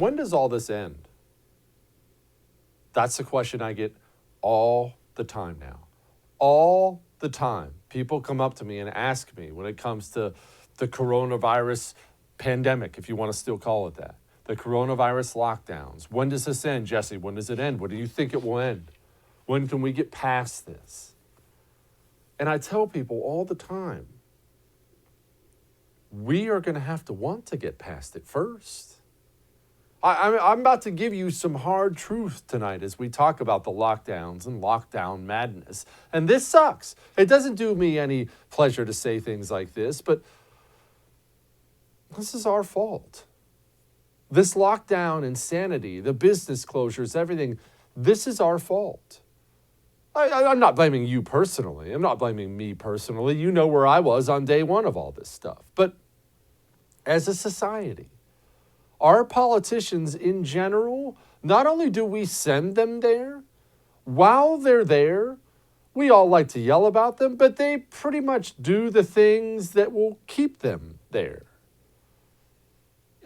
when does all this end? That's the question I get all the time now. All the time. People come up to me and ask me when it comes to the coronavirus pandemic, if you want to still call it that, the coronavirus lockdowns. When does this end, Jesse? When does it end? When do you think it will end? When can we get past this? And I tell people all the time, we are going to have to want to get past it first. I'm about to give you some hard truth tonight as we talk about the lockdowns and lockdown madness. And this sucks. It doesn't do me any pleasure to say things like this, but this is our fault. This lockdown insanity, the business closures, everything, this is our fault. I'm not blaming you personally. I'm not blaming me personally. You know where I was on day one of all this stuff. But as a society, our politicians in general, not only do we send them there, while they're there, we all like to yell about them, but they pretty much do the things that will keep them there.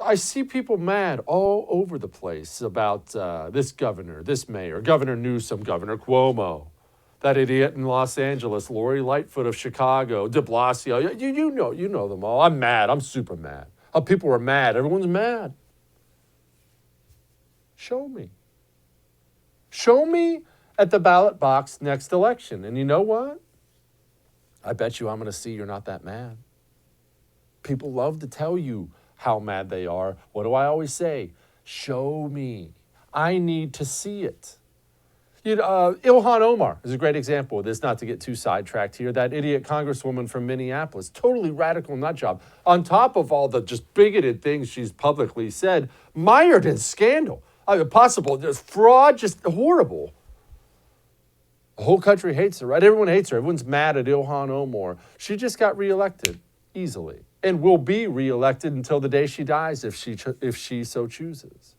I see people mad all over the place about this governor, this mayor, Governor Newsom, Governor Cuomo, that idiot in Los Angeles, Lori Lightfoot of Chicago, de Blasio. You know them all. I'm mad. I'm super mad. People are mad. Everyone's mad. Show me. Show me at the ballot box next election. And you know what? I bet you I'm going to see you're not that mad. People love to tell you how mad they are. What do I always say? Show me. I need to see it. Ilhan Omar is a great example of this, not to get too sidetracked here. That idiot congresswoman from Minneapolis, totally radical nut job. On top of all the just bigoted things she's publicly said, mired in scandal. Possible, just fraud, just horrible. The whole country hates her, right? Everyone hates her. Everyone's mad at Ilhan Omar. She just got reelected easily and will be reelected until the day she dies if she so chooses.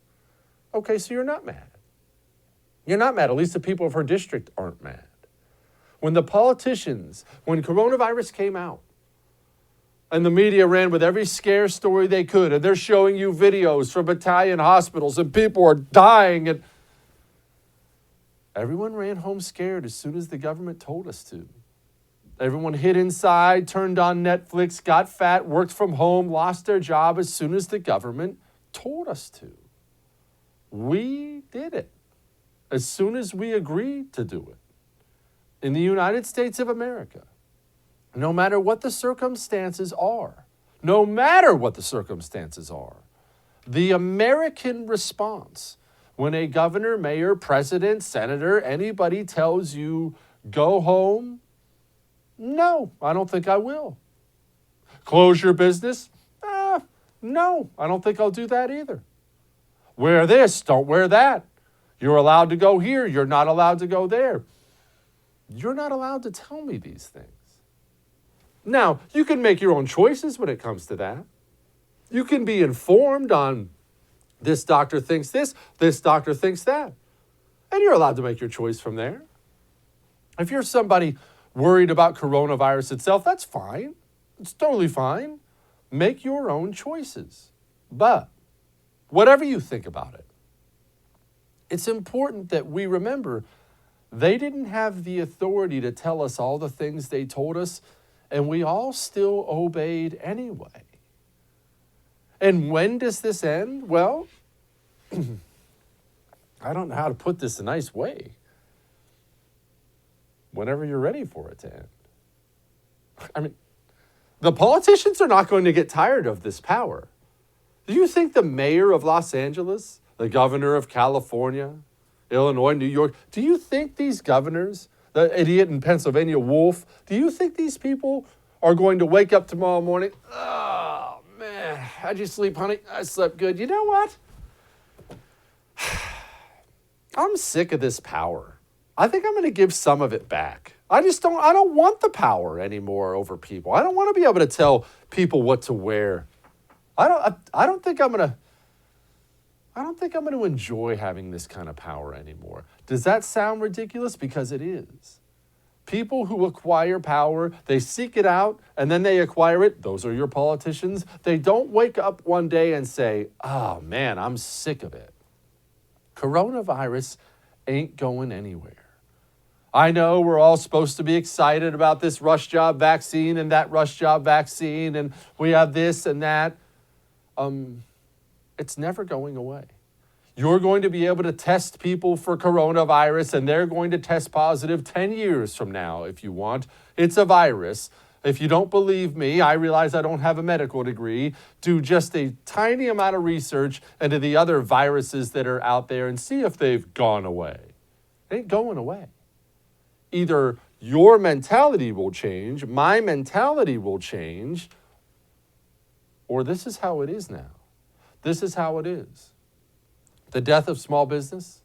Okay, so you're not mad. You're not mad. At least the people of her district aren't mad. When the politicians, when coronavirus came out, and the media ran with every scare story they could, and they're showing you videos from Italian hospitals, and people are dying, and everyone ran home scared as soon as the government told us to. Everyone hid inside, turned on Netflix, got fat, worked from home, lost their job as soon as the government told us to. We did it as soon as we agreed to do it. In the United States of America, no matter what the circumstances are, the American response when a governor, mayor, president, senator, anybody tells you, go home, no, I don't think I will. Close your business? No, I don't think I'll do that either. Wear this, don't wear that. You're allowed to go here, you're not allowed to go there. You're not allowed to tell me these things. Now, you can make your own choices when it comes to that. You can be informed on this doctor thinks this doctor thinks that. And you're allowed to make your choice from there. If you're somebody worried about coronavirus itself, that's fine. It's totally fine. Make your own choices. But whatever you think about it, it's important that we remember they didn't have the authority to tell us all the things they told us, and we all still obeyed anyway. And when does this end? Well, I don't know how to put this a nice way. Whenever you're ready for it to end. I mean, the politicians are not going to get tired of this power. Do you think the mayor of Los Angeles, the governor of California, Illinois, New York, do you think these governors, the idiot in Pennsylvania, Wolf, do you think these people are going to wake up tomorrow morning? Oh, man, how'd you sleep, honey? I slept good. You know what? I'm sick of this power. I think I'm going to give some of it back. I don't want the power anymore over people. I don't want to be able to tell people what to wear. I don't think I'm going to enjoy having this kind of power anymore. Does that sound ridiculous? Because it is. people who acquire power, they seek it out and then they acquire it. Those are your politicians. They don't wake up one day and say, oh man, I'm sick of it. Coronavirus ain't going anywhere. I know we're all supposed to be excited about this rush job vaccine and that rush job vaccine, and we have this and that. It's never going away. You're going to be able to test people for coronavirus, and they're going to test positive 10 years from now if you want. It's a virus. If you don't believe me, I realize I don't have a medical degree. Do just a tiny amount of research into the other viruses that are out there and see if they've gone away. They ain't going away. Either your mentality will change, my mentality will change, or this is how it is now. This is how it is. The death of small business,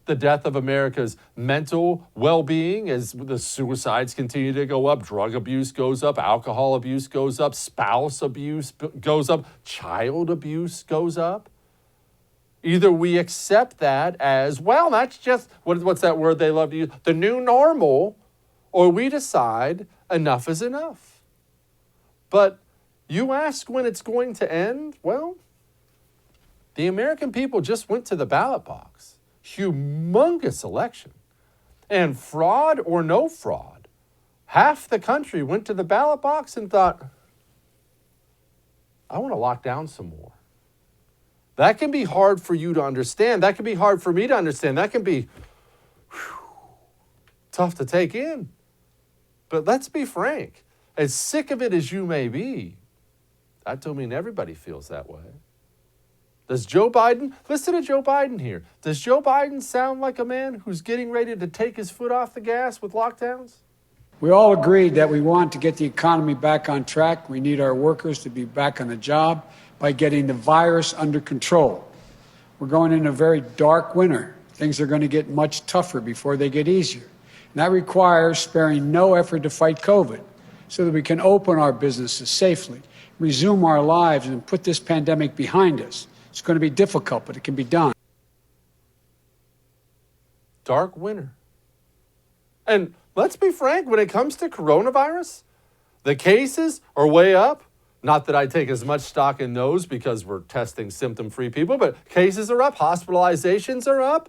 the death of America's mental well-being as the suicides continue to go up, drug abuse goes up, alcohol abuse goes up, spouse abuse goes up, child abuse goes up. Either we accept that as, well, that's just, what's that word they love to use? The new normal, or we decide enough is enough. But you ask when it's going to end? Well, the American people just went to the ballot box. Humongous election. And fraud or no fraud, half the country went to the ballot box and thought, I want to lock down some more. That can be hard for you to understand. That can be hard for me to understand. That can be tough to take in. But let's be frank. As sick of it as you may be, that don't mean everybody feels that way. Does Joe Biden, listen to Joe Biden here. Does Joe Biden sound like a man who's getting ready to take his foot off the gas with lockdowns? We all agreed that we want to get the economy back on track. We need our workers to be back on the job by getting the virus under control. We're going in a very dark winter. Things are going to get much tougher before they get easier. And that requires sparing no effort to fight COVID so that we can open our businesses safely, resume our lives, and put this pandemic behind us. It's going to be difficult, but it can be done. Dark winter. And let's be frank, when it comes to coronavirus, the cases are way up. Not that I take as much stock in those because we're testing symptom-free people, but cases are up, hospitalizations are up.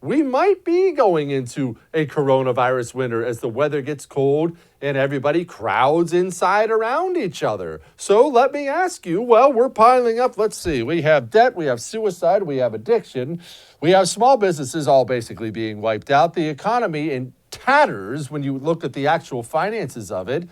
We might be going into a coronavirus winter as the weather gets cold and everybody crowds inside around each other. So let me ask you, well, we're piling up. Let's see. We have debt, we have suicide, we have addiction. We have small businesses all basically being wiped out. The economy in tatters when you look at the actual finances of it,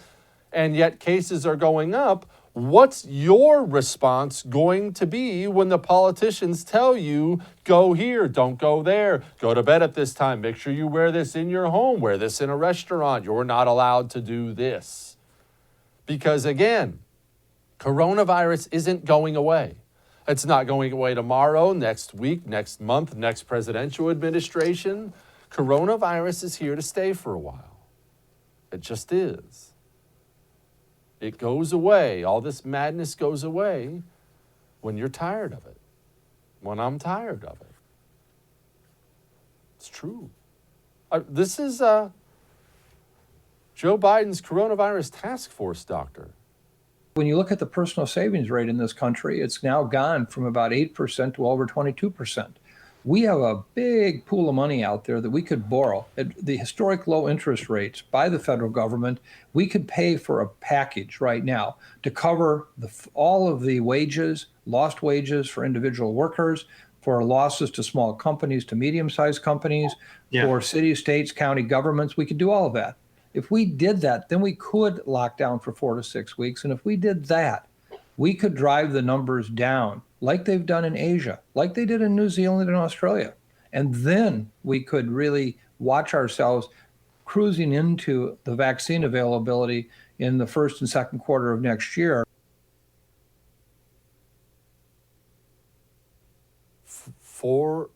and yet cases are going up. What's your response going to be when the politicians tell you, go here, don't go there, go to bed at this time, make sure you wear this in your home, wear this in a restaurant, you're not allowed to do this? Because again, coronavirus isn't going away. It's not going away tomorrow, next week, next month, next presidential administration. Coronavirus is here to stay for a while. It just is. It goes away. All this madness goes away when you're tired of it. When I'm tired of it. It's true. This is Joe Biden's coronavirus task force doctor. When you look at the personal savings rate in this country, it's now gone from about 8% to over 22%. We have a big pool of money out there that we could borrow at the historic low interest rates by the federal government. We could pay for a package right now to cover all of the wages, lost wages for individual workers, for losses to small companies, to medium-sized companies, for cities, states, county governments. We could do all of that. If we did that, then we could lock down for 4 to 6 weeks. And if we did that, we could drive the numbers down like they've done in Asia, like they did in New Zealand and Australia. And then we could really watch ourselves cruising into the vaccine availability in the first and second quarter of next year. 4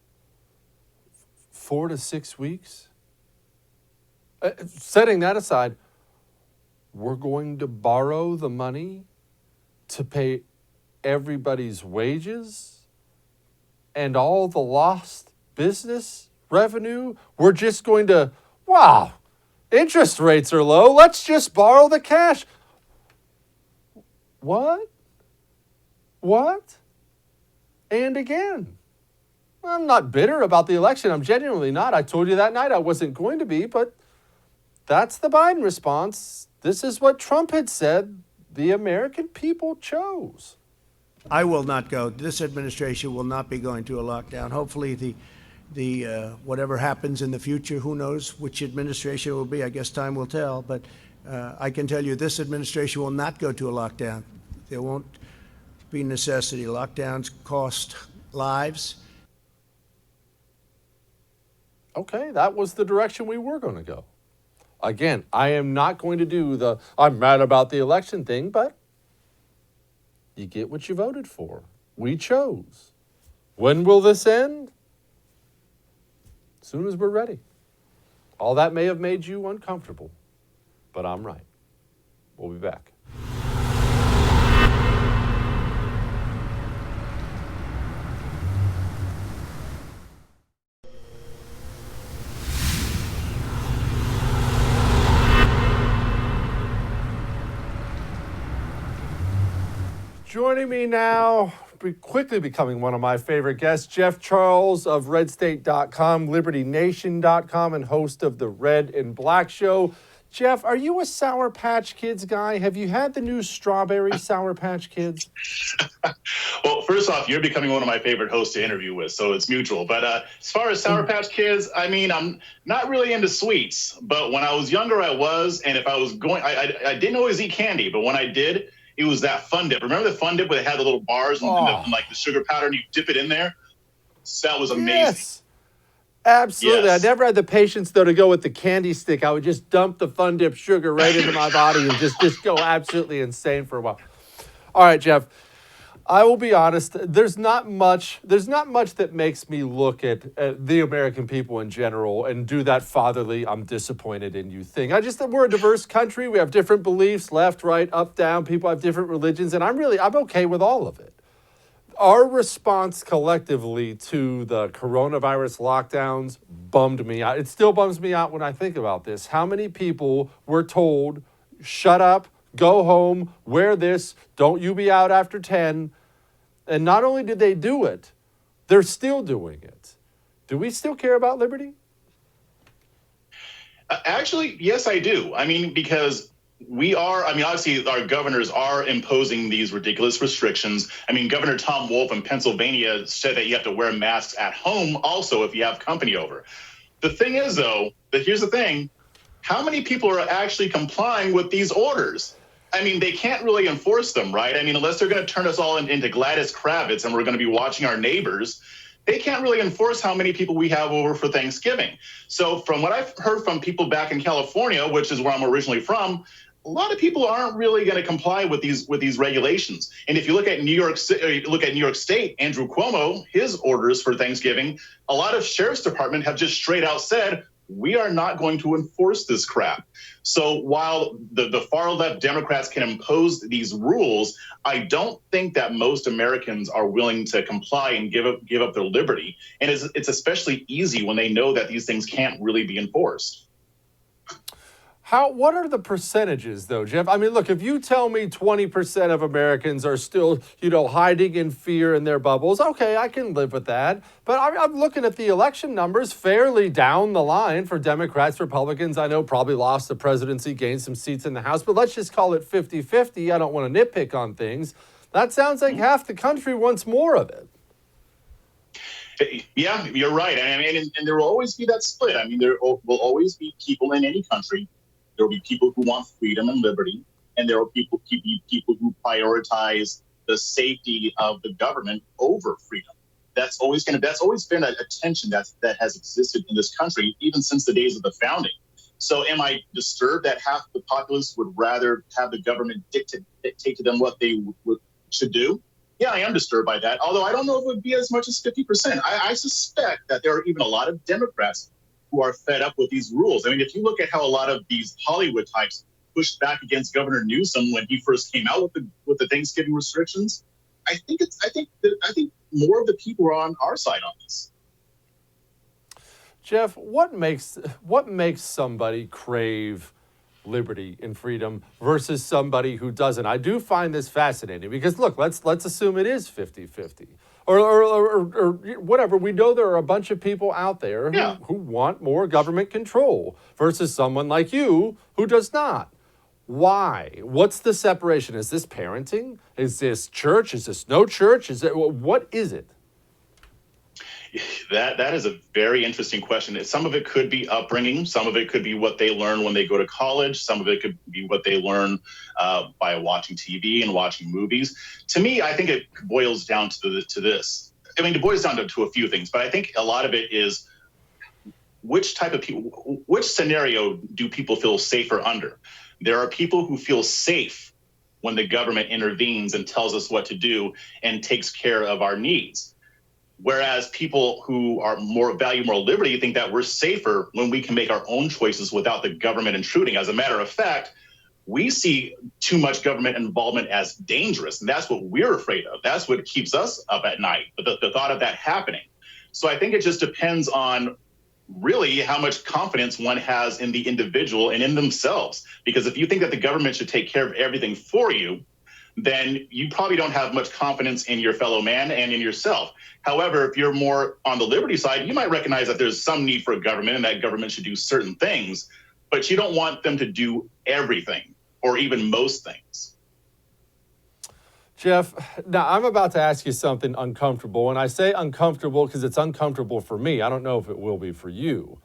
to 6 weeks? Setting that aside, we're going to borrow the money to pay everybody's wages and all the lost business revenue. We're just going to, Interest rates are low. Let's just borrow the cash. What? What? And again. I'm not bitter about the election. I'm genuinely not. I told you that night I wasn't going to be, but that's the Biden response. This is what Trump had said the American people chose. I will not go. This administration will not be going to a lockdown. Hopefully, the whatever happens in the future, who knows which administration it will be. I guess time will tell. But I can tell you, this administration will not go to a lockdown. There won't be necessity. Lockdowns cost lives. Okay, that was the direction we were going to go. Again, I am not going to do the I'm mad about the election thing, but you get what you voted for. We chose. When will this end? As soon as we're ready. All that may have made you uncomfortable, but I'm right. We'll be back. Joining me now, quickly becoming one of my favorite guests, Jeff Charles of redstate.com, libertynation.com, and host of the Red and Black Show. Jeff, are you a Sour Patch Kids guy? Have you had the new strawberry Sour Patch Kids? Well, first off, you're becoming one of my favorite hosts to interview with, so it's mutual. But as far as Sour Patch Kids, I mean, I'm not really into sweets. But when I was younger, I was. And if I was going, I didn't always eat candy. But when I did, it was that Fun Dip. Remember the Fun Dip where they had the little bars and like the sugar powder and you dip it in there? So that was amazing. Yes. Absolutely. Yes. I never had the patience, though, to go with the candy stick. I would just dump the Fun Dip sugar right into my body and just go absolutely insane for a while. All right, Jeff. I will be honest. There's not much that makes me look at the American people in general and do that fatherly, I'm disappointed in you thing. We're a diverse country. We have different beliefs, left, right, up, down. People have different religions, and I'm okay with all of it. Our response collectively to the coronavirus lockdowns bummed me out. It still bums me out when I think about this. How many people were told, shut up, go home, wear this, don't you be out after 10. And not only did they do it, they're still doing it. Do we still care about liberty? Actually, yes, I do. I mean, because obviously our governors are imposing these ridiculous restrictions. I mean, Governor Tom Wolf in Pennsylvania said that you have to wear masks at home also if you have company over. The thing is, though, here's the thing. How many people are actually complying with these orders? I mean, they can't really enforce them, right? I mean, unless they're going to turn us all into Gladys Kravitz and we're going to be watching our neighbors, they can't really enforce how many people we have over for Thanksgiving. So from what I've heard from people back in California, which is where I'm originally from, a lot of people aren't really going to comply with these regulations. And if you look at New York State, Andrew Cuomo, his orders for Thanksgiving, a lot of sheriff's department have just straight out said, we are not going to enforce this crap. So while the far left Democrats can impose these rules, I don't think that most Americans are willing to comply and give up their liberty. And it's especially easy when they know that these things can't really be enforced. What are the percentages, though, Jeff? I mean, look, if you tell me 20% of Americans are still, hiding in fear in their bubbles, okay, I can live with that. But I'm looking at the election numbers fairly down the line for Democrats, Republicans. I know probably lost the presidency, gained some seats in the House, but let's just call it 50-50. I don't want to nitpick on things. That sounds like half the country wants more of it. Yeah, you're right. I mean, and there will always be that split. I mean, there will always be people in any country. There will be people who want freedom and liberty, and there will be people who prioritize the safety of the government over freedom. That's always been a tension that has existed in this country even since the days of the founding. So am I disturbed that half the populace would rather have the government dictate to them what they should do? Yeah, I am disturbed by that, although I don't know if it would be as much as 50%. I suspect that there are even a lot of Democrats who are fed up with these rules. I mean, if you look at how a lot of these Hollywood types pushed back against Governor Newsom when he first came out with the Thanksgiving restrictions, I think more of the people are on our side on this. Jeff, what makes somebody crave liberty and freedom versus somebody who doesn't? I do find this fascinating because look, let's assume it is 50-50. Or whatever. We know there are a bunch of people out there who want more government control versus someone like you who does not. Why? What's the separation? Is this parenting? Is this church? Is this no church? What is it? That is a very interesting question. Some of it could be upbringing. Some of it could be what they learn when they go to college. Some of it could be what they learn by watching TV and watching movies. To me, I think it boils down to this. I mean, it boils down to a few things, but I think a lot of it is which type of people, which scenario do people feel safer under? There are people who feel safe when the government intervenes and tells us what to do and takes care of our needs. Whereas people who are value moral liberty think that we're safer when we can make our own choices without the government intruding. As a matter of fact, we see too much government involvement as dangerous, and that's what we're afraid of. That's what keeps us up at night, the thought of that happening. So I think it just depends on really how much confidence one has in the individual and in themselves. Because if you think that the government should take care of everything for you, then you probably don't have much confidence in your fellow man and in yourself. However, if you're more on the liberty side, you might recognize that there's some need for a government and that government should do certain things, but you don't want them to do everything or even most things. Jeff, now I'm about to ask you something uncomfortable, and I say uncomfortable because it's uncomfortable for me. I don't know if it will be for you.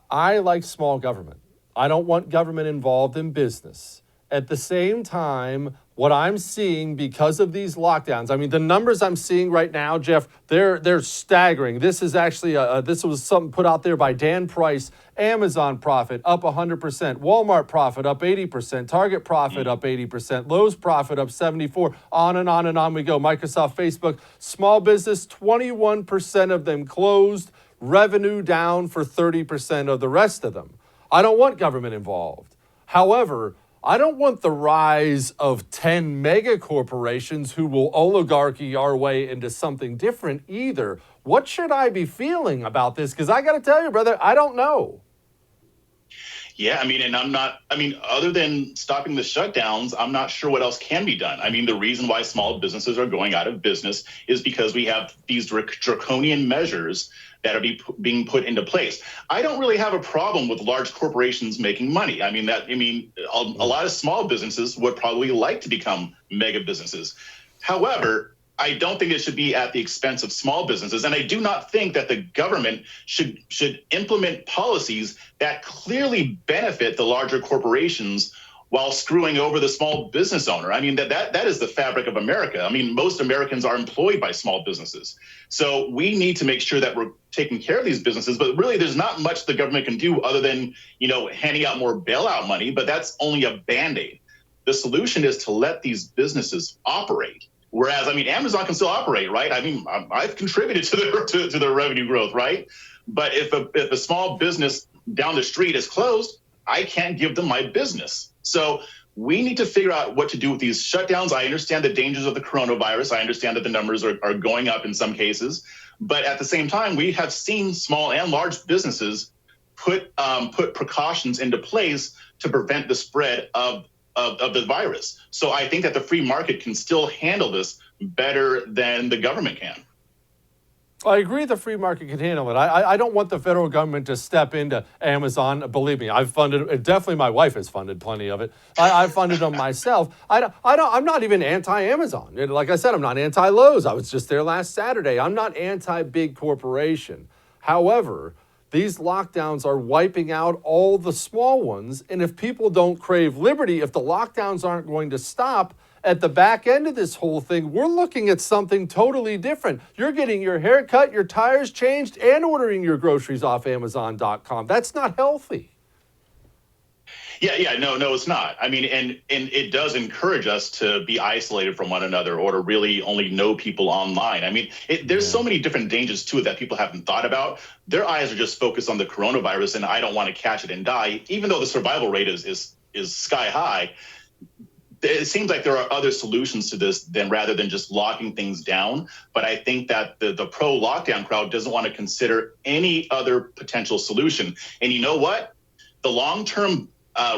I like small government. I don't want government involved in business. At the same time, what I'm seeing because of these lockdowns, I mean, the numbers I'm seeing right now, Jeff, they're staggering. This is actually, this was something put out there by Dan Price. Amazon profit up 100%, Walmart profit up 80%, Target profit up 80%, Lowe's profit up 74%, on and on we go. Microsoft, Facebook, small business, 21% of them closed, revenue down for 30% of the rest of them. I don't want government involved. However, I don't want the rise of 10 mega corporations who will oligarchy our way into something different either. What should I be feeling about this? Because I got to tell you, brother, I don't know. Yeah, other than stopping the shutdowns, I'm not sure what else can be done. I mean, the reason why small businesses are going out of business is because we have these draconian measures that are being put into place. I don't really have a problem with large corporations making money. A lot of small businesses would probably like to become mega businesses. However, I don't think it should be at the expense of small businesses. And I do not think that the government should implement policies that clearly benefit the larger corporations while screwing over the small business owner. I mean, that is the fabric of America. I mean, most Americans are employed by small businesses. So we need to make sure that we're taking care of these businesses. But really, there's not much the government can do other than, handing out more bailout money. But that's only a Band-Aid. The solution is to let these businesses operate. Whereas, Amazon can still operate, right? I've contributed to their revenue growth, right? But if a small business down the street is closed, I can't give them my business. So we need to figure out what to do with these shutdowns. I understand the dangers of the coronavirus. I understand that the numbers are going up in some cases. But at the same time, we have seen small and large businesses put precautions into place to prevent the spread of the virus. So I think that the free market can still handle this better than the government can. I agree the free market can handle it. I don't want the federal government to step into Amazon. Believe me, I've funded, definitely my wife has funded plenty of it. I've funded them myself. I'm not even anti-Amazon. Like I said, I'm not anti-Lowe's. I was just there last Saturday. I'm not anti-big corporation. However, these lockdowns are wiping out all the small ones. And if people don't crave liberty, if the lockdowns aren't going to stop, at the back end of this whole thing, we're looking at something totally different. You're getting your hair cut, your tires changed, and ordering your groceries off Amazon.com. That's not healthy. Yeah, no, it's not. And it does encourage us to be isolated from one another or to really only know people online. There's so many different dangers to it that people haven't thought about. Their eyes are just focused on the coronavirus, and I don't want to catch it and die, even though the survival rate is sky high. it seems like there are other solutions to this than rather than just locking things down. But I think that the pro lockdown crowd doesn't want to consider any other potential solution. And you know what? The long-term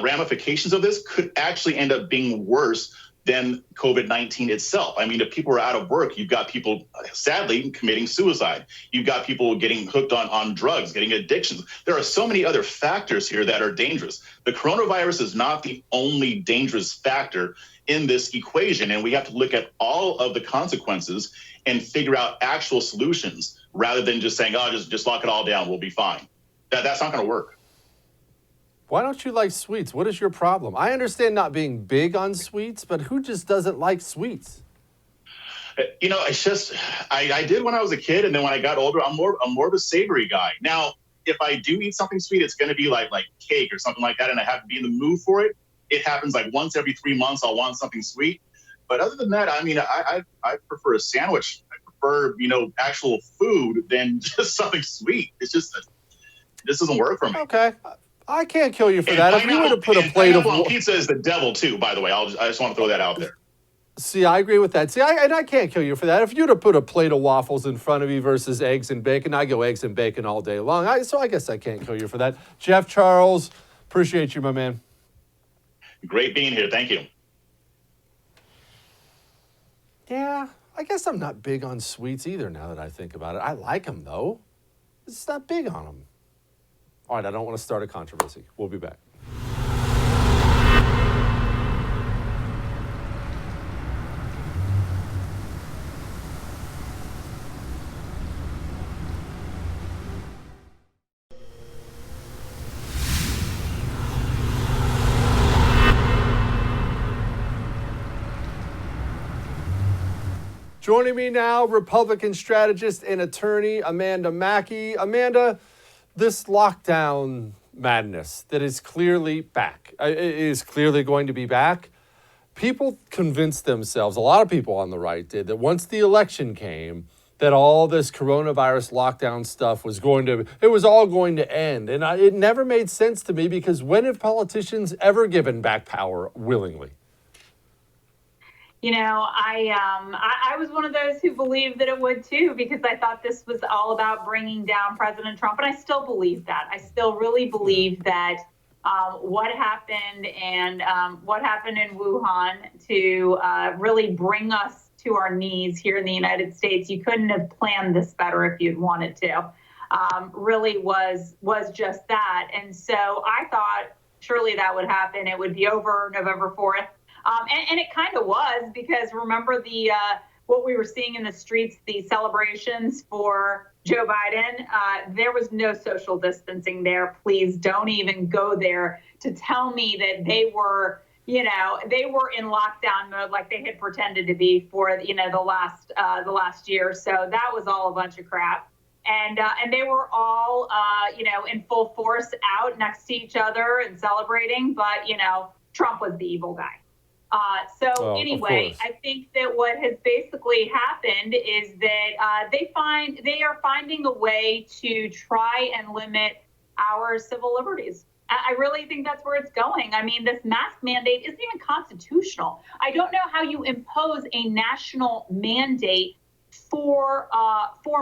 ramifications of this could actually end up being worse than COVID-19 itself. I mean, if people are out of work, you've got people, sadly, committing suicide. You've got people getting hooked on drugs, getting addictions. There are so many other factors here that are dangerous. The coronavirus is not the only dangerous factor in this equation, and we have to look at all of the consequences and figure out actual solutions rather than just saying, oh, just lock it all down, we'll be fine. That's not going to work. Why don't you like sweets? What is your problem? I understand not being big on sweets, but who just doesn't like sweets? You know, it's just I did when I was a kid, and then when I got older, I'm more of a savory guy. Now, if I do eat something sweet, it's going to be like cake or something like that, and I have to be in the mood for it. It happens like once every 3 months. I'll want something sweet, but other than that, I mean, I prefer a sandwich. I prefer actual food than just something sweet. It's just this doesn't work for me. Okay. I can't kill you for And that. If you were to put a plate of pineapple on pizza is the devil too, by the way. I just want to throw that out there. See, I agree with that. See, I can't kill you for that. If you were to put a plate of waffles in front of you versus eggs and bacon, I go eggs and bacon all day long. So I guess I can't kill you for that. Jeff Charles, appreciate you, my man. Great being here. Thank you. Yeah, I guess I'm not big on sweets either now that I think about it. I like them, though. It's not big on them. All right, I don't want to start a controversy. We'll be back. Joining me now, Republican strategist and attorney Amanda Mackey. Amanda, this lockdown madness that is clearly back, is clearly going to be back. People convinced themselves, a lot of people on the right did, that once the election came, that all this coronavirus lockdown stuff was all going to end. And it never made sense to me, because when have politicians ever given back power willingly? You know, I was one of those who believed that it would too, because I thought this was all about bringing down President Trump, and I still believe that. I still really believe that what happened in Wuhan to really bring us to our knees here in the United States. You couldn't have planned this better if you'd wanted to. Really was just that, and so I thought surely that would happen. It would be over November 4th. And it kind of was, because remember what we were seeing in the streets, the celebrations for Joe Biden. There was no social distancing there. Please don't even go there to tell me that they were in lockdown mode like they had pretended to be for the last year. So that was all a bunch of crap. And they were all in full force out next to each other and celebrating. But Trump was the evil guy. Anyway, I think that what has basically happened is that they are finding a way to try and limit our civil liberties. I really think that's where it's going. I mean, this mask mandate isn't even constitutional. I don't know how you impose a national mandate for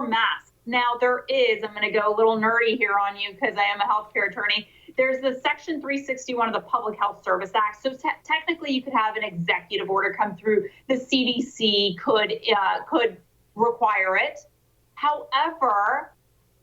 masks. Now, there is, I'm going to go a little nerdy here on you because I am a healthcare attorney. There's the Section 361 of the Public Health Service Act. So technically, you could have an executive order come through. The CDC could require it. However,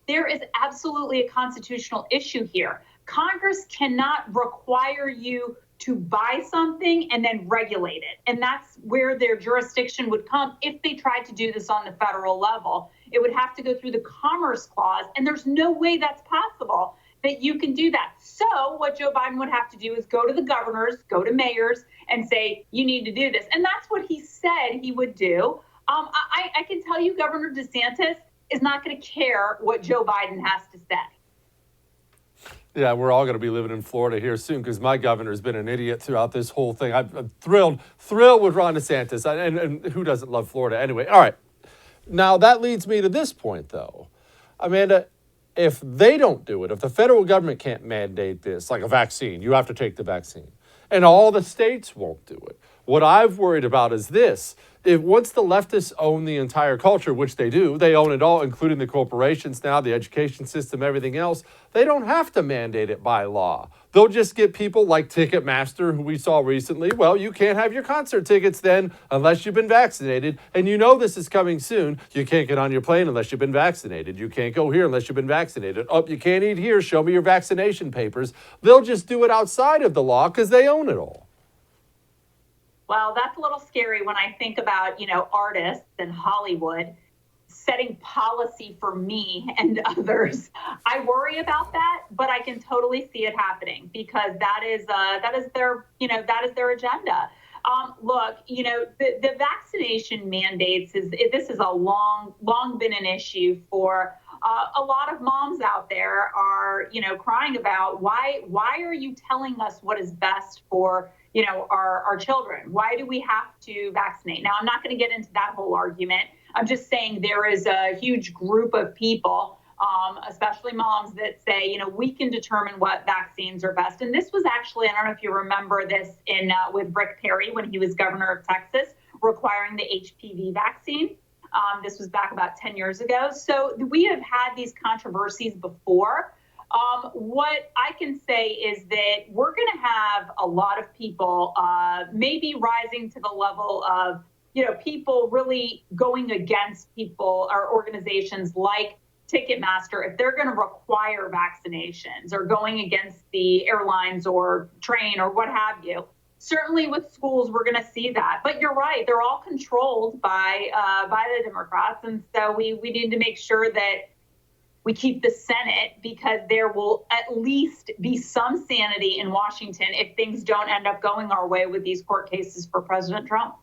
there is absolutely a constitutional issue here. Congress cannot require you to buy something and then regulate it. And that's where their jurisdiction would come if they tried to do this on the federal level. It would have to go through the Commerce Clause, and there's no way that's possible that you can do that. So what Joe Biden would have to do is go to the governors, go to mayors, and say, you need to do this. And that's what he said he would do. I can tell you Governor DeSantis is not going to care what Joe Biden has to say. Yeah, we're all going to be living in Florida here soon, because my governor's been an idiot throughout this whole thing. I'm thrilled with Ron DeSantis, and who doesn't love Florida anyway? All right. Now, that leads me to this point, though. Amanda, if they don't do it, if the federal government can't mandate this, like a vaccine, you have to take the vaccine, and all the states won't do it, What I've worried about is this. If once the leftists own the entire culture, which they do, they own it all, including the corporations now, the education system, everything else, they don't have to mandate it by law. They'll just get people like Ticketmaster, who we saw recently. Well, you can't have your concert tickets then unless you've been vaccinated. And you know this is coming soon. You can't get on your plane unless you've been vaccinated. You can't go here unless you've been vaccinated. Oh, you can't eat here. Show me your vaccination papers. They'll just do it outside of the law because they own it all. Well, that's a little scary when I think about, artists and Hollywood setting policy for me and others. I worry about that, but I can totally see it happening because that is their agenda. Look, the vaccination mandates this is a long been an issue for a lot of moms out there are, crying about why are you telling us what is best for our children? Why do we have to vaccinate? Now, I'm not going to get into that whole argument. I'm just saying there is a huge group of people, especially moms, that say, we can determine what vaccines are best. And this was actually, I don't know if you remember this with Rick Perry when he was governor of Texas, requiring the HPV vaccine. This was back about 10 years ago. So we have had these controversies before. What I can say is that we're going to have a lot of people maybe rising to the level of, people really going against people or organizations like Ticketmaster if they're going to require vaccinations or going against the airlines or train or what have you. Certainly with schools, we're going to see that. But you're right. They're all controlled by the Democrats. And so we need to make sure that we keep the Senate because there will at least be some sanity in Washington if things don't end up going our way with these court cases for President Trump.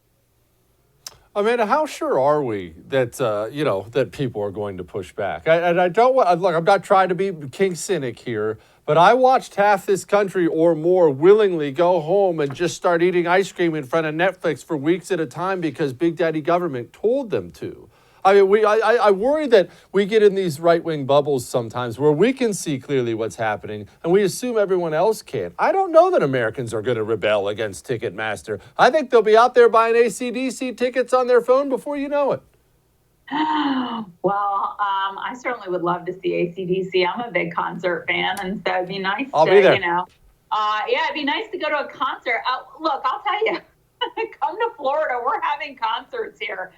Amanda, how sure are we that that people are going to push back? I don't want. Look, I'm not trying to be king cynic here, but I watched half this country or more willingly go home and just start eating ice cream in front of Netflix for weeks at a time because Big Daddy government told them to. I mean, I worry that we get in these right-wing bubbles sometimes where we can see clearly what's happening and we assume everyone else can. I don't know that Americans are going to rebel against Ticketmaster. I think they'll be out there buying AC/DC tickets on their phone before you know it. Well, I certainly would love to see AC/DC. I'm a big concert fan, and so it'd be nice I'll be there. It'd be nice to go to a concert. Look, I'll tell you. Come to Florida. We're having concerts here.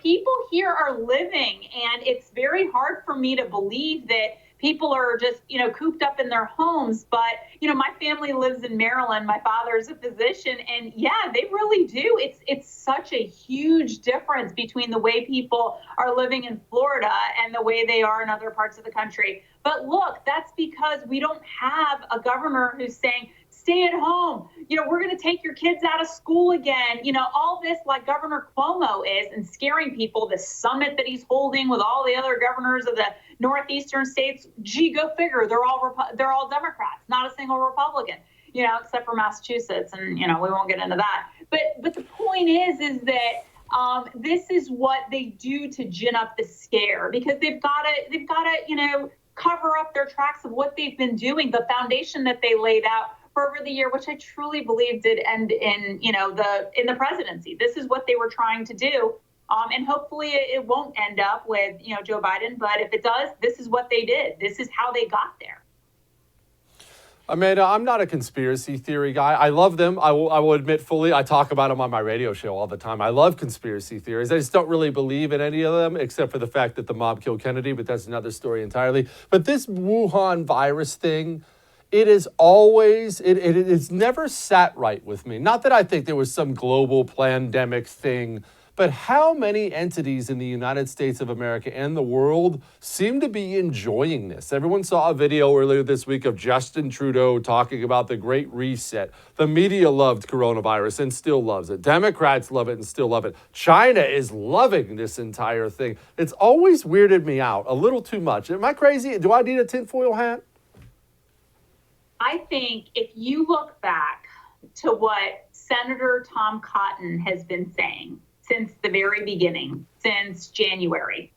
People here are living, and it's very hard for me to believe that people are just, cooped up in their homes. But, my family lives in Maryland. My father's a physician, and yeah, they really do. It's such a huge difference between the way people are living in Florida and the way they are in other parts of the country. But look, that's because we don't have a governor who's saying, stay at home. We're going to take your kids out of school again. All this like Governor Cuomo is and scaring people, the summit that he's holding with all the other governors of the northeastern states. Gee, go figure. They're all Democrats, not a single Republican, except for Massachusetts. And, we won't get into that. But the point is that this is what they do to gin up the scare because they've got to, cover up their tracks of what they've been doing, the foundation that they laid out for over the year, which I truly believe did end in, the presidency. This is what they were trying to do. And hopefully it won't end up with, Joe Biden. But if it does, this is what they did. This is how they got there. Amanda, I'm not a conspiracy theory guy. I love them. I will admit fully. I talk about them on my radio show all the time. I love conspiracy theories. I just don't really believe in any of them, except for the fact that the mob killed Kennedy, but that's another story entirely. But this Wuhan virus thing, it is always, it's never sat right with me. Not that I think there was some global pandemic thing, but how many entities in the United States of America and the world seem to be enjoying this? Everyone saw a video earlier this week of Justin Trudeau talking about the Great Reset. The media loved coronavirus and still loves it. Democrats love it and still love it. China is loving this entire thing. It's always weirded me out a little too much. Am I crazy? Do I need a tinfoil hat? I think if you look back to what Senator Tom Cotton has been saying since the very beginning, since January,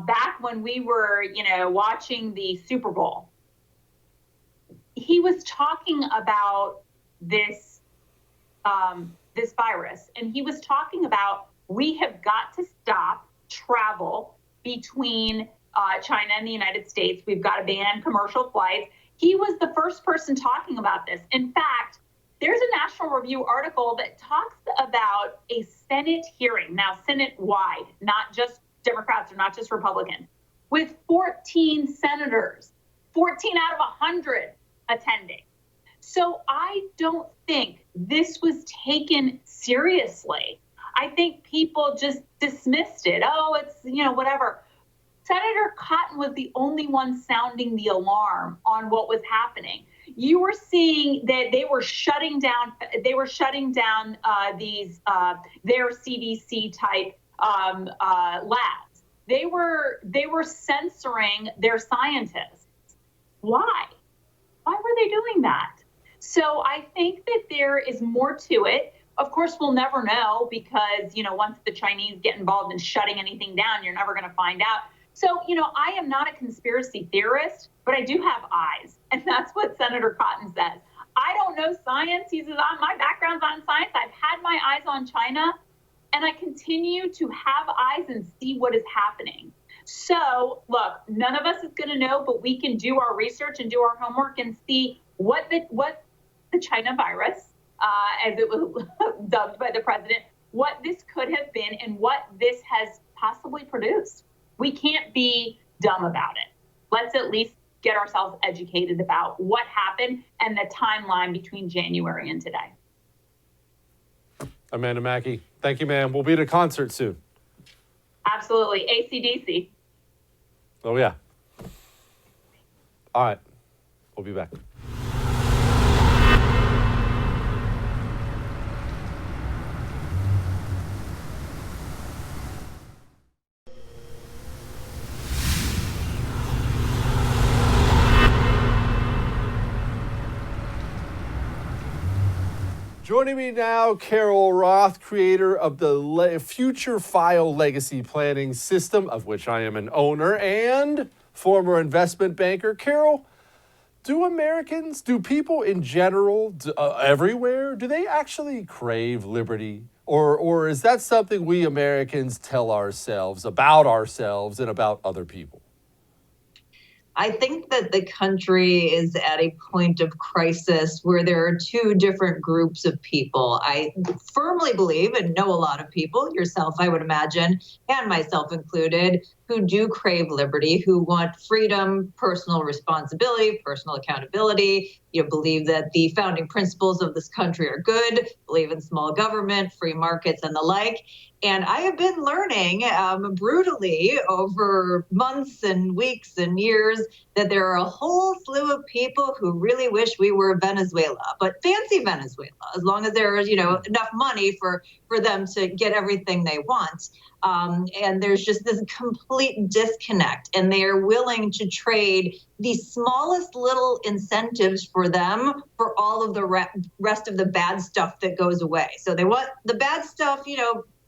back when we were, watching the Super Bowl, he was talking about this this virus. And he was talking about, we have got to stop travel between China and the United States. We've got to ban commercial flights. He was the first person talking about this. In fact, there's a National Review article that talks about a Senate hearing, now Senate-wide, not just Democrats or not just Republicans, with 14 senators, 14 out of 100 attending. So I don't think this was taken seriously. I think people just dismissed it. Oh, it's, whatever. Senator Cotton was the only one sounding the alarm on what was happening. You were seeing that they were shutting down. These their CDC type labs. They were censoring their scientists. Why? Why were they doing that? So I think that there is more to it. Of course, we'll never know because, once the Chinese get involved in shutting anything down, you're never going to find out. So, I am not a conspiracy theorist, but I do have eyes. And that's what Senator Cotton says. I don't know science. He says, my background's on science. I've had my eyes on China, and I continue to have eyes and see what is happening. So, look, none of us is going to know, but we can do our research and do our homework and see what the China virus, as it was dubbed by the president, what this could have been and what this has possibly produced. We can't be dumb about it. Let's at least get ourselves educated about what happened and the timeline between January and today. Amanda Mackey, thank you, ma'am. We'll be at a concert soon. Absolutely. AC/DC. Oh, yeah. All right. We'll be back. Joining me now, Carol Roth, creator of the Future File Legacy Planning System, of which I am an owner, and former investment banker. Carol, do people in general, everywhere, do they actually crave liberty? Or is that something we Americans tell ourselves and about other people? I think that the country is at a point of crisis where there are two different groups of people. I firmly believe, and know a lot of people, yourself, I would imagine, and myself included, who do crave liberty, who want freedom, personal responsibility, personal accountability, believe that the founding principles of this country are good, believe in small government, free markets, and the like. And I have been learning brutally over months and weeks and years that there are a whole slew of people who really wish we were Venezuela, but fancy Venezuela, as long as there is, enough money for them to get everything they want. And there's just this complete disconnect, and they are willing to trade the smallest little incentives for them for all of the rest of the bad stuff that goes away. So they want the bad stuff,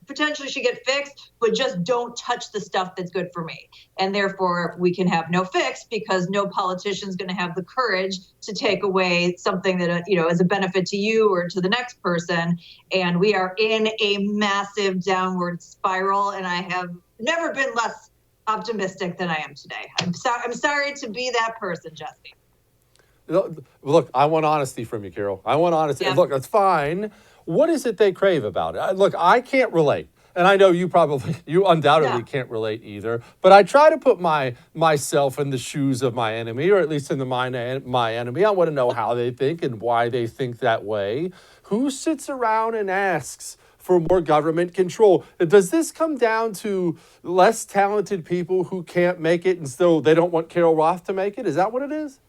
potentially should get fixed, but just don't touch the stuff that's good for me. And therefore, we can have no fix because no politician's going to have the courage to take away something that, is a benefit to you or to the next person. And we are in a massive downward spiral. And I have never been less optimistic than I am today. I'm sorry to be that person, Jesse. Look, I want honesty from you, Carol. I want honesty. Yeah. Look, that's fine. What is it they crave about it? Look, I can't relate. And I know you undoubtedly can't relate either. But I try to put myself in the shoes of my enemy, or at least in my enemy. I want to know how they think and why they think that way. Who sits around and asks for more government control? Does this come down to less talented people who can't make it, and so they don't want Carol Roth to make it? Is that what it is?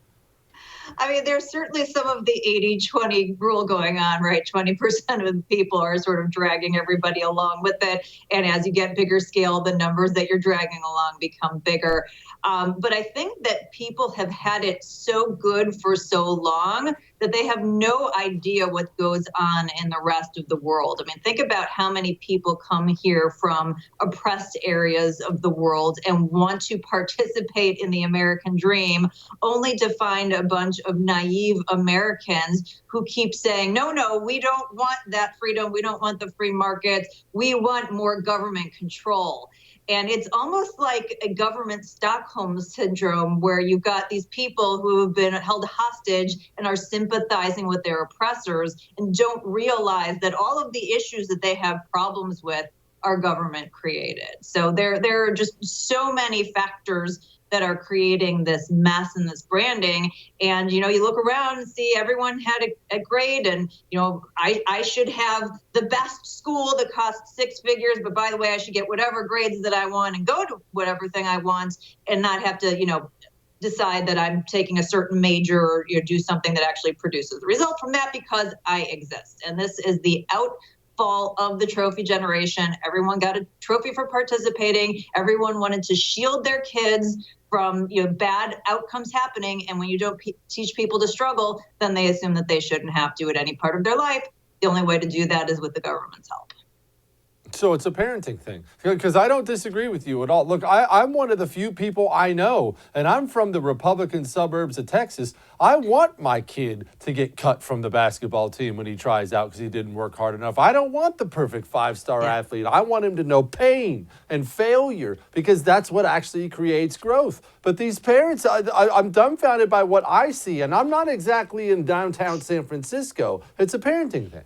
I mean, there's certainly some of the 80-20 rule going on, right? 20% of the people are sort of dragging everybody along with it. And as you get bigger scale, the numbers that you're dragging along become bigger. But I think that people have had it so good for so long that they have no idea what goes on in the rest of the world. I mean, think about how many people come here from oppressed areas of the world and want to participate in the American dream, only to find a bunch of naive Americans who keep saying, no, we don't want that freedom. We don't want the free markets. We want more government control. And it's almost like a government Stockholm syndrome, where you've got these people who have been held hostage and are sympathizing with their oppressors and don't realize that all of the issues that they have problems with are government created. So there are just so many factors that are creating this mess and this branding. And, you look around and see everyone had a grade, and, I should have the best school that costs six figures, but by the way, I should get whatever grades that I want and go to whatever thing I want and not have to, decide that I'm taking a certain major or do something that actually produces the result from that because I exist. And this is the outfall of the trophy generation. Everyone got a trophy for participating. Everyone wanted to shield their kids from bad outcomes happening. And when you don't teach people to struggle, then they assume that they shouldn't have to at any part of their life. The only way to do that is with the government's help. So it's a parenting thing, because I don't disagree with you at all. Look, I'm one of the few people I know, and I'm from the Republican suburbs of Texas. I want my kid to get cut from the basketball team when he tries out because he didn't work hard enough. I don't want the perfect five-star athlete. I want him to know pain and failure, because that's what actually creates growth. But these parents, I'm dumbfounded by what I see, and I'm not exactly in downtown San Francisco. It's a parenting thing.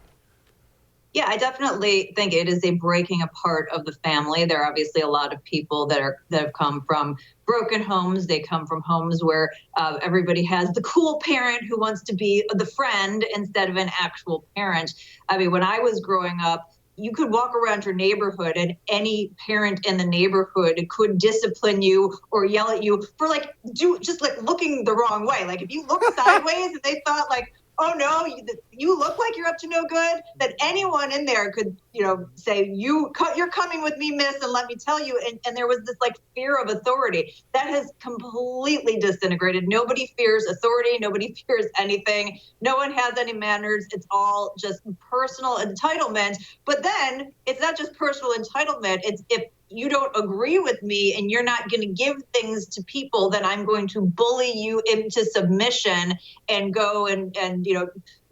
Yeah, I definitely think it is a breaking apart of the family. There are obviously a lot of people that have come from broken homes. They come from homes where everybody has the cool parent who wants to be the friend instead of an actual parent. I mean, when I was growing up, you could walk around your neighborhood and any parent in the neighborhood could discipline you or yell at you for just looking the wrong way. Like if you look sideways and they thought oh no, you look like you're up to no good, that anyone in there could, say, you're coming with me, miss, and let me tell you. And there was this fear of authority that has completely disintegrated. Nobody fears authority. Nobody fears anything. No one has any manners. It's all just personal entitlement. But then it's not just personal entitlement. It's if you don't agree with me and you're not going to give things to people, then I'm going to bully you into submission and go and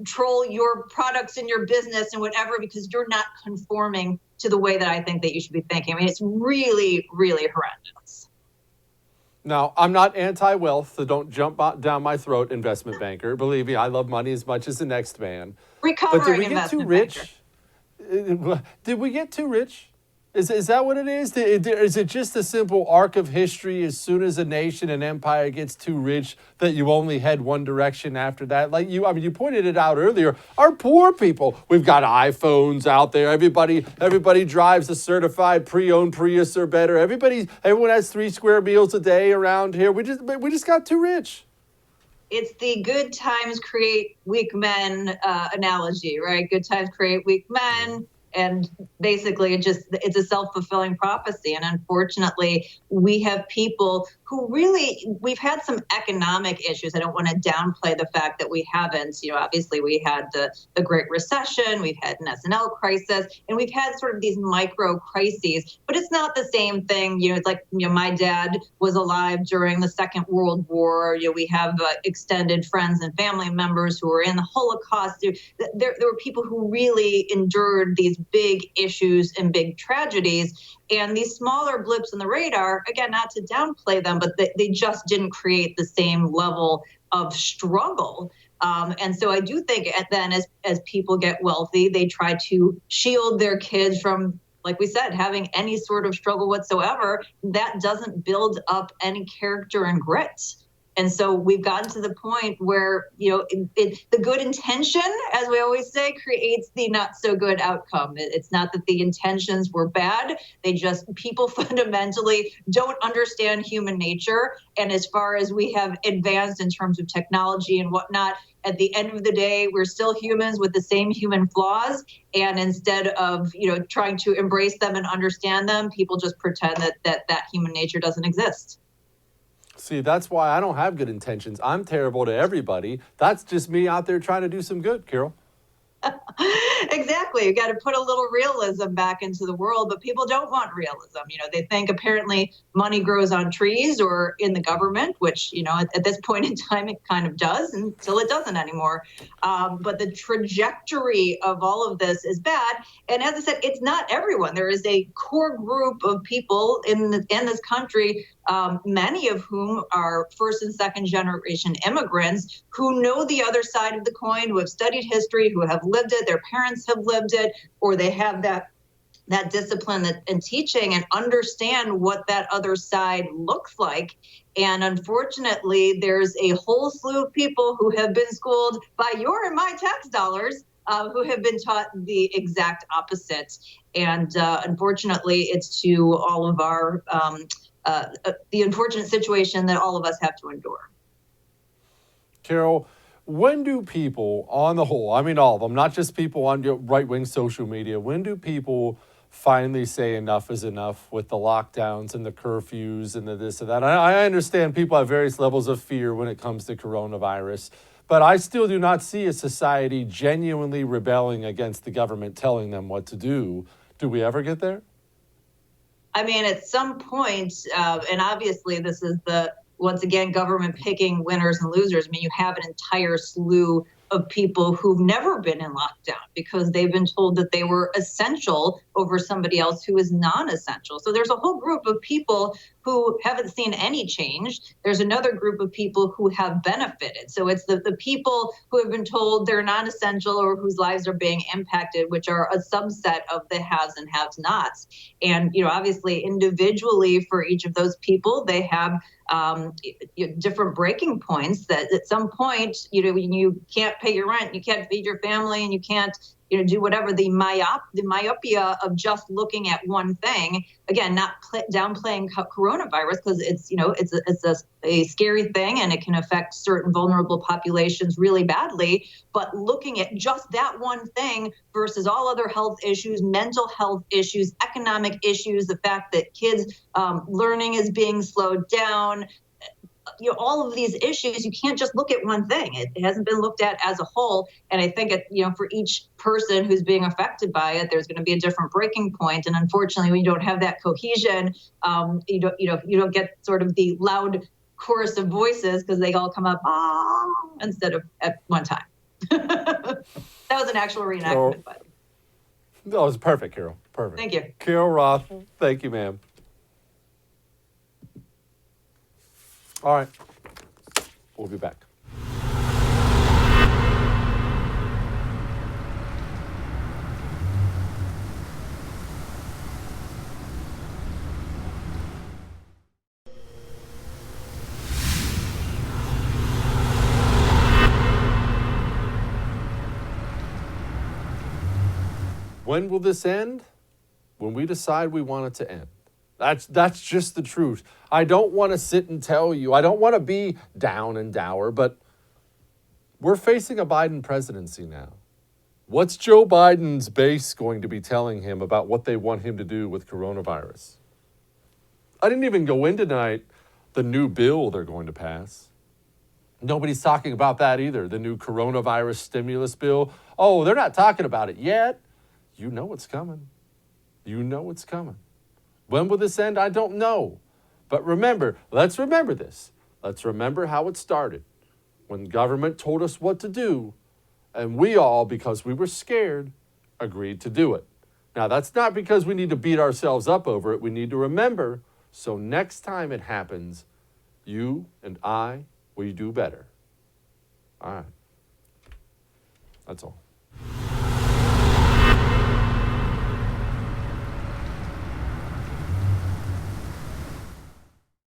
troll your products and your business and whatever, because you're not conforming to the way that I think that you should be thinking. I mean, it's really, really horrendous. Now, I'm not anti-wealth, so don't jump down my throat, investment banker. Believe me, I love money as much as the next man. Recovering but did we get investment too rich? banker. Did we get too rich? Is that what it is? Is it just a simple arc of history? As soon as a nation, an empire gets too rich, that you only head one direction after that? You pointed it out earlier. Our poor people, we've got iPhones out there. Everybody drives a certified pre-owned Prius or better. Everyone has 3 square meals a day around here. We just got too rich. It's the good times create weak men analogy, right? Good times create weak men. And basically, it's a self-fulfilling prophecy. And unfortunately, we have people who we've had some economic issues. I don't want to downplay the fact that we haven't. Obviously, we had the Great Recession, we've had an S&L crisis, and we've had sort of these micro crises. But it's not the same thing. It's like, my dad was alive during the Second World War. We have extended friends and family members who were in the Holocaust. There were people who really endured these big issues and big tragedies. And these smaller blips on the radar, again, not to downplay them, but they just didn't create the same level of struggle. And so I do think then as people get wealthy, they try to shield their kids from, like we said, having any sort of struggle whatsoever. That doesn't build up any character and grit. And so we've gotten to the point where, the good intention, as we always say, creates the not so good outcome. It's not that the intentions were bad. People fundamentally don't understand human nature. And as far as we have advanced in terms of technology and whatnot, at the end of the day, we're still humans with the same human flaws. And instead of, trying to embrace them and understand them, people just pretend that human nature doesn't exist. See, that's why I don't have good intentions. I'm terrible to everybody. That's just me out there trying to do some good, Carol. Exactly. You got to put a little realism back into the world, but people don't want realism. They think apparently money grows on trees or in the government, which, at this point in time, it kind of does until it doesn't anymore. But the trajectory of all of this is bad. And as I said, it's not everyone. There is a core group of people in this country, many of whom are first and second generation immigrants who know the other side of the coin, who have studied history, who have lived it, their parents have lived it, or they have that discipline and teaching and understand what that other side looks like. And unfortunately, there's a whole slew of people who have been schooled by your and my tax dollars, who have been taught the exact opposite. And unfortunately, it's to all of our the unfortunate situation that all of us have to endure. Carol, when do people, on the whole, I mean all of them, not just people on right-wing social media, when do people finally say enough is enough with the lockdowns and the curfews and the this and that? I understand people have various levels of fear when it comes to coronavirus, but I still do not see a society genuinely rebelling against the government telling them what to do. Do we ever get there? I mean, at some point, and obviously this is once again, government picking winners and losers. I mean, you have an entire slew of people who've never been in lockdown because they've been told that they were essential over somebody else who is non-essential. So there's a whole group of people who haven't seen any change. There's another group of people who have benefited. So it's the people who have been told they're non-essential or whose lives are being impacted, which are a subset of the haves and have-nots. And, obviously individually for each of those people, they have different breaking points that at some point, when you can't pay your rent, you can't feed your family, and you can't, do whatever, the myopia of just looking at one thing. Again, not downplaying coronavirus because it's a scary thing and it can affect certain vulnerable populations really badly. But looking at just that one thing versus all other health issues, mental health issues, economic issues, the fact that kids' learning is being slowed down, all of these issues, you can't just look at one thing. It hasn't been looked at as a whole. And I think for each person who's being affected by it, there's going to be a different breaking point. And unfortunately, when you don't have that cohesion, you don't get sort of the loud chorus of voices because they all come up instead of at one time. That was an actual reenactment. But No, it was perfect, Carol. Perfect. Thank you. Carol Roth, thank you, ma'am. All right. We'll be back. When will this end? When we decide we want it to end. That's just the truth. I don't want to sit and tell you. I don't want to be down and dour, but we're facing a Biden presidency now. What's Joe Biden's base going to be telling him about what they want him to do with coronavirus? I didn't even go into tonight the new bill they're going to pass. Nobody's talking about that either, the new coronavirus stimulus bill. Oh, they're not talking about it yet. You know it's coming. You know it's coming. When will this end? I don't know. But let's remember this. Let's remember how it started. When government told us what to do, and we all, because we were scared, agreed to do it. Now, that's not because we need to beat ourselves up over it. We need to remember, so next time it happens, you and I, we do better. All right. That's all.